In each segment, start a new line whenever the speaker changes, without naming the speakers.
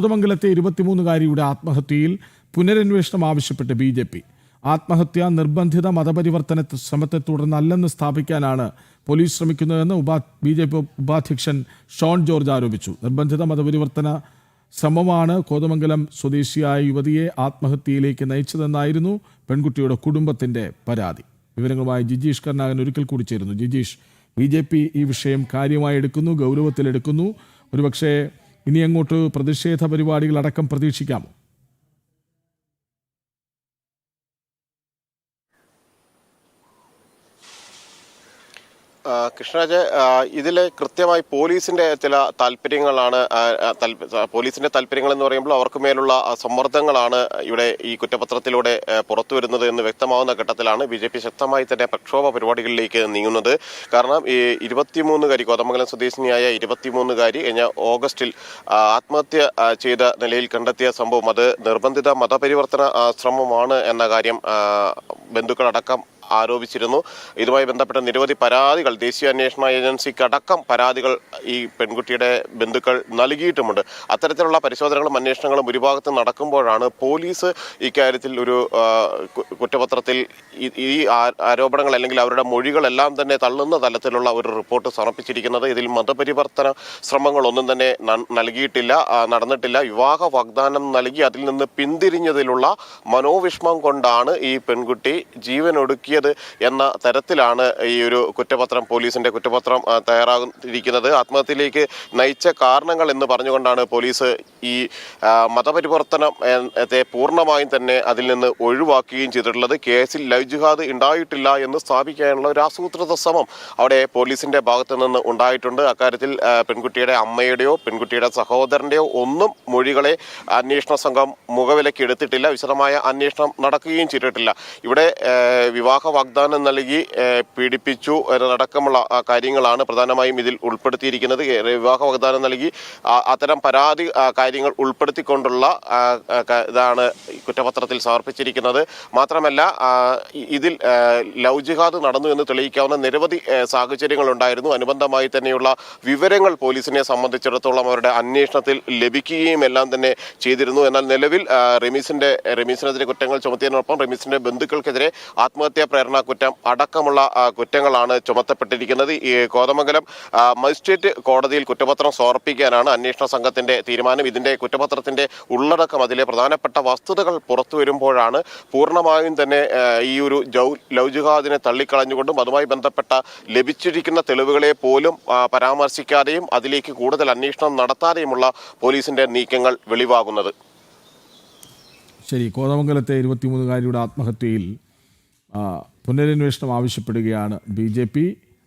കോതമംഗലത്തെ 23-കാരിയുടെ ആത്മഹത്യയിൽ പുനരന്വേഷണം ആവശ്യപ്പെട്ട് BJP. ആത്മഹത്യ നിർബന്ധിത മതപരിവർത്തന ശ്രമത്തെ തുടർന്നല്ലെന്ന് സ്ഥാപിക്കാനാണ് പോലീസ് ശ്രമിക്കുന്നതെന്ന് BJP ഉപാധ്യക്ഷൻ ഷോൺ ജോർജ് ആരോപിച്ചു. നിർബന്ധിത മതപരിവർത്തന ശ്രമമാണ് കോതമംഗലം സ്വദേശിയായ യുവതിയെ ആത്മഹത്യയിലേക്ക് നയിച്ചതെന്നായിരുന്നു പെൺകുട്ടിയുടെ കുടുംബത്തിന്റെ പരാതി. വിവരങ്ങളുമായി ജിജീഷ് കരുണാകരൻ ഒരിക്കൽ കൂടി ചേരുന്നു. ജിജീഷ്, BJP ഈ വിഷയം കാര്യമായി എടുക്കുന്നു, ഗൗരവത്തിലെടുക്കുന്നു. ഒരുപക്ഷെ ഇനി അങ്ങോട്ട് പ്രതിഷേധ പരിപാടികളടക്കം പ്രതീക്ഷിക്കാമോ?
കൃഷ്ണരാജ്, ഇതിലെ കൃത്യമായി പോലീസിന്റെ ചില താല്പര്യങ്ങളാണ്. പോലീസിന്റെ താല്പര്യങ്ങൾ എന്ന് പറയുമ്പോൾ അവർക്ക് മേലുള്ള സമ്മർദ്ദങ്ങളാണ് ഇവിടെ ഈ കുറ്റപത്രത്തിലൂടെ പുറത്തു വരുന്നത് എന്ന് വ്യക്തമാവുന്ന ഘട്ടത്തിലാണ് BJP ശക്തമായി തന്നെ പ്രക്ഷോഭ പരിപാടികളിലേക്ക് നീങ്ങുന്നത്. കാരണം ഈ 23-കാരി കോതമംഗലം സ്വദേശിനിയായ 23-കാരി കഴിഞ്ഞ ഓഗസ്റ്റിൽ ആത്മഹത്യ ചെയ്ത നിലയിൽ കണ്ടെത്തിയ സംഭവം അത് നിർബന്ധിത മതപരിവർത്തന ശ്രമമാണ് എന്ന കാര്യം ബന്ധുക്കളടക്കം ആരോപിച്ചിരുന്നു. ഇതുമായി ബന്ധപ്പെട്ട നിരവധി പരാതികൾ ദേശീയ അന്വേഷണ ഏജൻസിക്കടക്കം പരാതികൾ ഈ പെൺകുട്ടിയുടെ ബന്ധുക്കൾ നൽകിയിട്ടുമുണ്ട്. അത്തരത്തിലുള്ള പരിശോധനകളും അന്വേഷണങ്ങളും ഒരു ഭാഗത്ത് നടക്കുമ്പോഴാണ് പോലീസ് ഇക്കാര്യത്തിൽ ഒരു കുറ്റപത്രത്തിൽ ഈ ആരോപണങ്ങൾ അല്ലെങ്കിൽ അവരുടെ മൊഴികളെല്ലാം തന്നെ തള്ളുന്ന തലത്തിലുള്ള ഒരു റിപ്പോർട്ട് സമർപ്പിച്ചിരിക്കുന്നത്. ഇതിൽ മതപരിവർത്തന ശ്രമങ്ങളൊന്നും തന്നെ നടന്നിട്ടില്ല. വിവാഹ വാഗ്ദാനം നൽകി അതിൽ നിന്ന് പിന്തിരിഞ്ഞതിലുള്ള മനോവിഷമം കൊണ്ടാണ് ഈ പെൺകുട്ടി ജീവനൊടുക്കിയത് എന്ന തരത്തിലാണ് ഈ ഒരു കുറ്റപത്രം, പോലീസിന്റെ കുറ്റപത്രം തയ്യാറായിരിക്കുന്നത്. ആത്മഹത്യയിലേക്ക് നയിച്ച കാരണങ്ങൾ എന്ന് പറഞ്ഞുകൊണ്ടാണ് പോലീസ് ഈ മതപരിവർത്തനത്തെ പൂർണ്ണമായും തന്നെ അതിൽ നിന്ന് ഒഴിവാക്കുകയും ചെയ്തിട്ടുള്ളത്. കേസിൽ ലവ് ജിഹാദ് ഉണ്ടായിട്ടില്ല എന്ന് സ്ഥാപിക്കാനുള്ള ഒരു ആസൂത്രിത ശ്രമം അവിടെ പോലീസിന്റെ ഭാഗത്തു നിന്ന് ഉണ്ടായിട്ടുണ്ട്. അക്കാര്യത്തിൽ പെൺകുട്ടിയുടെ അമ്മയുടെയോ പെൺകുട്ടിയുടെ സഹോദരന്റെയോ ഒന്നും മൊഴികളെ അന്വേഷണ സംഘം മുഖവിലയ്ക്ക് എടുത്തിട്ടില്ല. വിശദമായ അന്വേഷണം നടക്കുകയും ചെയ്തിട്ടില്ല. ഇവിടെ വിവാഹ വാഗ്ദാനം നൽകി പീഡിപ്പിച്ചു എന്നതടക്കമുള്ള കാര്യങ്ങളാണ് പ്രധാനമായും ഇതിൽ ഉൾപ്പെടുത്തിയിരിക്കുന്നത്. വിവാഹ വാഗ്ദാനം നൽകി അത്തരം പരാതി കാര്യങ്ങൾ ഉൾപ്പെടുത്തിക്കൊണ്ടുള്ള ഇതാണ് കുറ്റപത്രത്തിൽ സമർപ്പിച്ചിരിക്കുന്നത്. മാത്രമല്ല ഇതിൽ ലവ് ജിഹാദ് നടന്നു എന്ന് തെളിയിക്കാവുന്ന നിരവധി സാഹചര്യങ്ങൾ ഉണ്ടായിരുന്നു. അനുബന്ധമായി തന്നെയുള്ള വിവരങ്ങൾ പോലീസിനെ സംബന്ധിച്ചിടത്തോളം അവരുടെ അന്വേഷണത്തിൽ ലഭിക്കുകയും എല്ലാം തന്നെ ചെയ്തിരുന്നു. എന്നാൽ നിലവിൽ റമീസിനെതിരെ കുറ്റങ്ങൾ ചുമത്തിയതിനൊപ്പം റമീസിന്റെ ബന്ധുക്കൾക്കെതിരെ ആത്മഹത്യാ പ്രേരണ കുറ്റം അടക്കമുള്ള കുറ്റങ്ങളാണ് ചുമത്തപ്പെട്ടിരിക്കുന്നത്. ഈ കോതമംഗലം മജിസ്ട്രേറ്റ് കോടതിയിൽ കുറ്റപത്രം സമർപ്പിക്കാനാണ് അന്വേഷണ സംഘത്തിന്റെ തീരുമാനം. ഇതിന്റെ കുറ്റപത്രത്തിന്റെ ഉള്ളടക്കം, അതിലെ പ്രധാനപ്പെട്ട വസ്തുതകൾ പുറത്തു വരുമ്പോഴാണ് പൂർണ്ണമായും തന്നെ ഈ ഒരു ലവ് ജിഹാദിനെ തള്ളിക്കളഞ്ഞുകൊണ്ടും അതുമായി ബന്ധപ്പെട്ട ലഭിച്ചിരിക്കുന്ന തെളിവുകളെ പോലും പരാമർശിക്കാതെയും അതിലേക്ക് കൂടുതൽ അന്വേഷണം നടത്താതെയുമുള്ള പോലീസിന്റെ നീക്കങ്ങൾ വെളിവാകുന്നത്.
ശരി, കോതമംഗലത്തെ 23-കാരിയുടെ ആത്മഹത്യയിൽ പുനരന്വേഷണം ആവശ്യപ്പെടുകയാണ് BJP.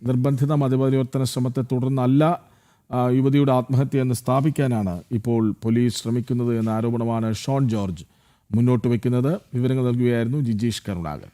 നിർബന്ധിത മതപരിവർത്തന ശ്രമത്തെ തുടർന്നല്ല യുവതിയുടെ ആത്മഹത്യ എന്ന് സ്ഥാപിക്കാനാണ് ഇപ്പോൾ പോലീസ് ശ്രമിക്കുന്നത് എന്ന ആരോപണമാണ് ഷോൺ ജോർജ് മുന്നോട്ട് വയ്ക്കുന്നത്. വിവരങ്ങൾ നൽകുകയായിരുന്നു ജിജീഷ് കരുണാകരൻ.